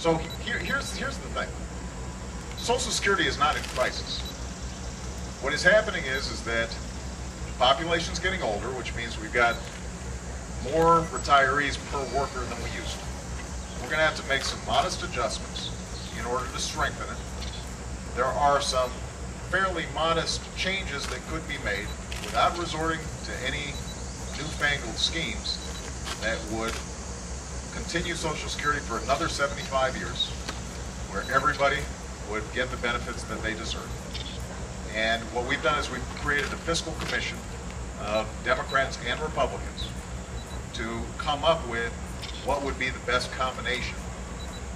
So here's the thing. Social Security is not in crisis. What is happening is that the population's getting older, which means we've got more retirees per worker than we used to. We're going to have to make some modest adjustments in order to strengthen it. There are some fairly modest changes that could be made without resorting to any newfangled schemes that would continue Social Security for another 75 years, where everybody would get the benefits that they deserve. And what we've done is we've created a fiscal commission of Democrats and Republicans to come up with what would be the best combination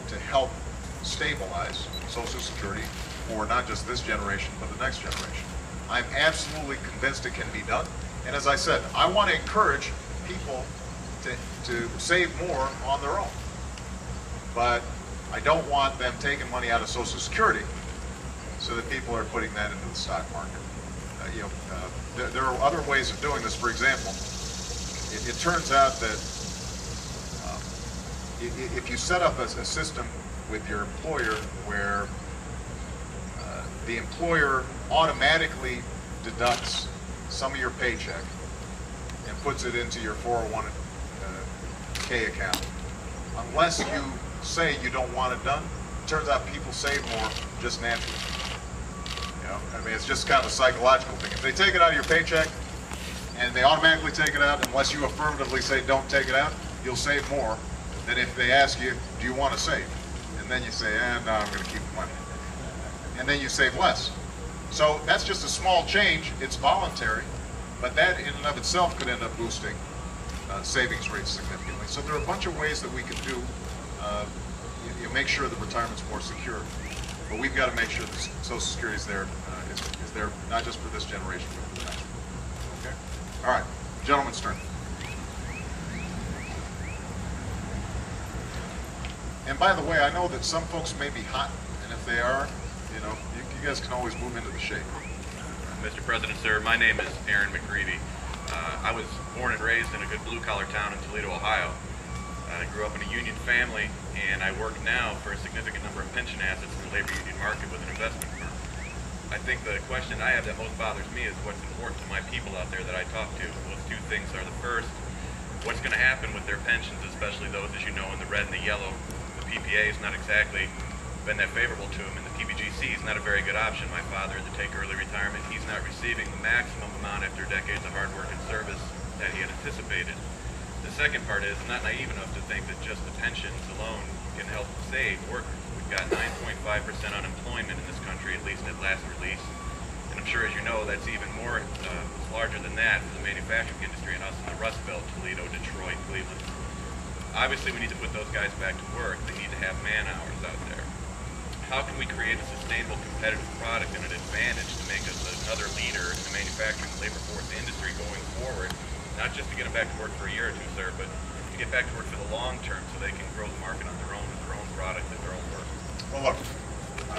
to help stabilize Social Security for not just this generation, but the next generation. I'm absolutely convinced it can be done. And as I said, I want to encourage people to save more on their own. But I don't want them taking money out of Social Security so that people are putting that into the stock market. There are other ways of doing this. For example, it turns out that if you set up a system with your employer where the employer automatically deducts some of your paycheck and puts it into your 401k account, unless you say you don't want it done, it turns out people save more just naturally. I mean, it's just kind of a psychological thing. If they take it out of your paycheck and they automatically take it out, unless you affirmatively say don't take it out, you'll save more than if they ask you, do you want to save? And then you say, no, I'm going to keep the money. And then you save less. So that's just a small change. It's voluntary, but that in and of itself could end up boosting savings rates significantly. So there are a bunch of ways that we can do, you make sure the retirement's more secure. But we've got to make sure that Social Security is there not just for this generation, but for the next one. Okay? All right, gentleman's turn. And by the way, I know that some folks may be hot, and if they are, you guys can always move into the shade. Mr. President, sir, my name is Aaron McGreevy. I was born and raised in a good blue-collar town in Toledo, Ohio. I grew up in a union family, and I work now for a significant number of pension assets in the labor union market with an investment firm. I think the question I have that most bothers me is what's important to my people out there that I talk to. Those two things are the first, what's going to happen with their pensions, especially those, as you know, in the red and the yellow. The PPA has not exactly been that favorable to them, and the PBGC is not a very good option. My father, to take early retirement, he's not receiving the maximum amount after decades of hard work and service that he had anticipated. The second part is, I'm not naive enough to think that just the pensions alone can help save workers. We've got 9.5% unemployment in this country, at least at last release. And I'm sure, as you know, that's even more larger than that for the manufacturing industry and us in the Rust Belt, Toledo, Detroit, Cleveland. Obviously, we need to put those guys back to work. They need to have man-hours out there. How can we create a sustainable, competitive product and an advantage to make us another leader in the manufacturing labor force industry going forward? Not just to get them back to work for a year or two, sir, but to get back to work for the long term so they can grow the market on their own with their own product and their own work. Well, look,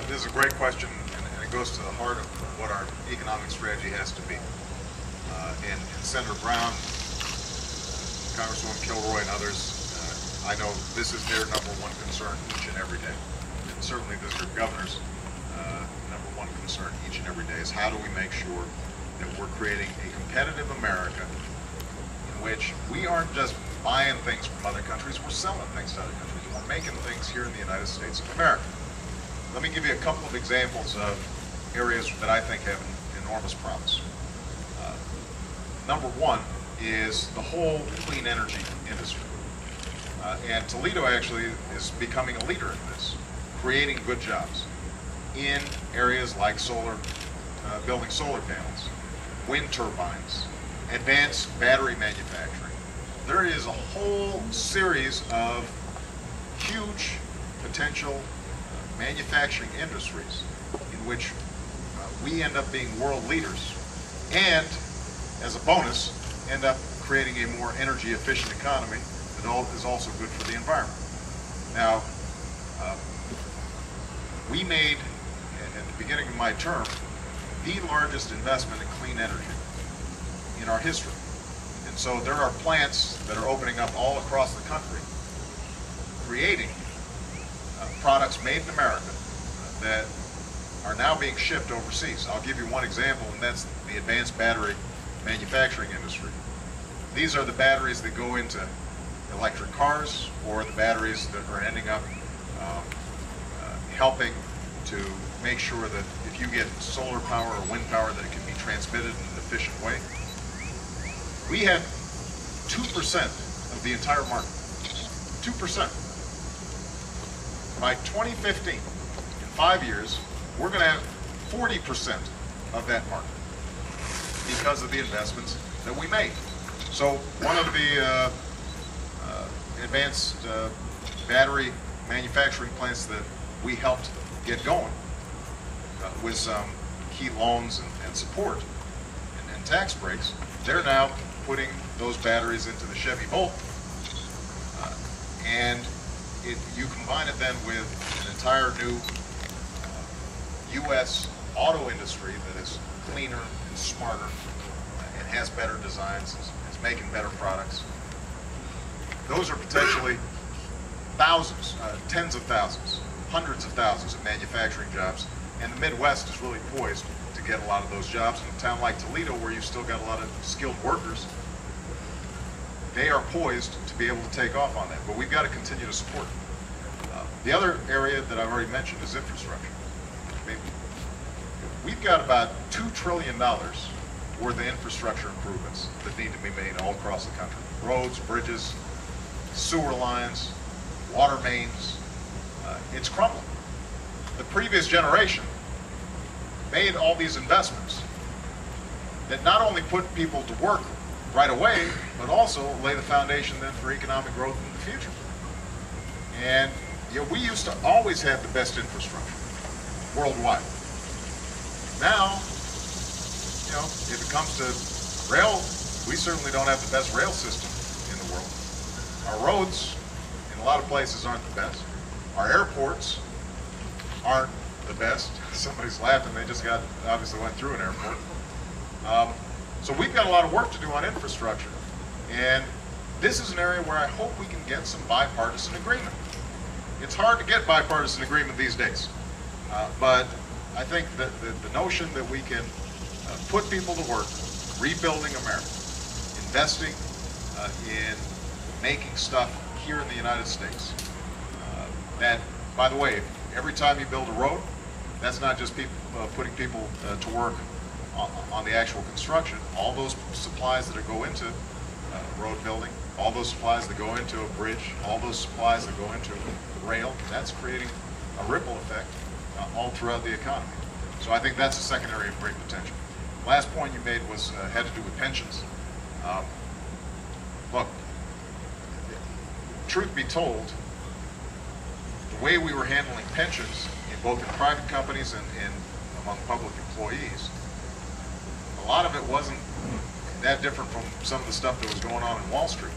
this is a great question, and it goes to the heart of what our economic strategy has to be. And Senator Brown, Congresswoman Kilroy, and others, I know this is their number one concern each and every day. And certainly this is their governor's number one concern each and every day is how do we make sure that we're creating a competitive America which we aren't just buying things from other countries, we're selling things to other countries. We're making things here in the United States of America. Let me give you a couple of examples of areas that I think have an enormous promise. Number one is the whole clean energy industry. And Toledo actually is becoming a leader in this, creating good jobs in areas like solar, building solar panels, wind turbines, advanced battery manufacturing. There is a whole series of huge potential manufacturing industries in which we end up being world leaders and, as a bonus, end up creating a more energy efficient economy that is also good for the environment. Now, we made, at the beginning of my term, the largest investment in clean energy in our history. And so there are plants that are opening up all across the country, creating products made in America that are now being shipped overseas. I'll give you one example, and that's the advanced battery manufacturing industry. These are the batteries that go into electric cars, or the batteries that are ending up helping to make sure that if you get solar power or wind power, that it can be transmitted in an efficient way. We have 2% of the entire market. 2%. By 2015, in 5 years, we're going to have 40% of that market because of the investments that we made. So one of the advanced battery manufacturing plants that we helped get going with some key loans and support and tax breaks, they're now putting those batteries into the Chevy Volt, and you combine it then with an entire new U.S. auto industry that is cleaner and smarter and has better designs, is making better products. Those are potentially thousands, tens of thousands, hundreds of thousands of manufacturing jobs, and the Midwest is really poised to get a lot of those jobs. In a town like Toledo, where you've still got a lot of skilled workers, they are poised to be able to take off on that, but we've got to continue to support it. The other area that I've already mentioned is infrastructure. We've got about $2 trillion worth of infrastructure improvements that need to be made all across the country. Roads, bridges, sewer lines, water mains. It's crumbling. The previous generation made all these investments that not only put people to work right away, but also lay the foundation then for economic growth in the future. And we used to always have the best infrastructure worldwide. Now, if it comes to rail, we certainly don't have the best rail system in the world. Our roads, in a lot of places, aren't the best. Our airports aren't the best. Somebody's laughing. They just obviously went through an airport. So we've got a lot of work to do on infrastructure. And this is an area where I hope we can get some bipartisan agreement. It's hard to get bipartisan agreement these days. But I think that the notion that we can put people to work, rebuilding America, investing in making stuff here in the United States. That, by the way, every time you build a road, that's not just people, putting people to work on the actual construction. All those supplies that go into road building, all those supplies that go into a bridge, all those supplies that go into rail, that's creating a ripple effect all throughout the economy. So I think that's a second area of great potential. Last point you made was had to do with pensions. Look, truth be told, the way we were handling pensions in both in private companies and among public employees, a lot of it wasn't that different from some of the stuff that was going on in Wall Street.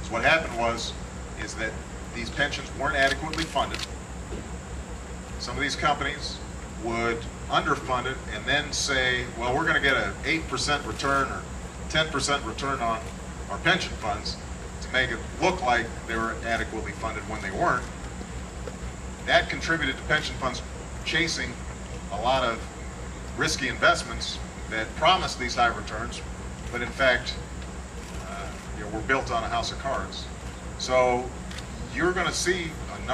So what happened is that these pensions weren't adequately funded. Some of these companies would underfund it and then say, well, we're going to get an 8% return or 10% return on our pension funds to make it look like they were adequately funded when they weren't. That contributed to pension funds chasing a lot of risky investments that promised these high returns, but in fact, were built on a house of cards. So you're going to see a number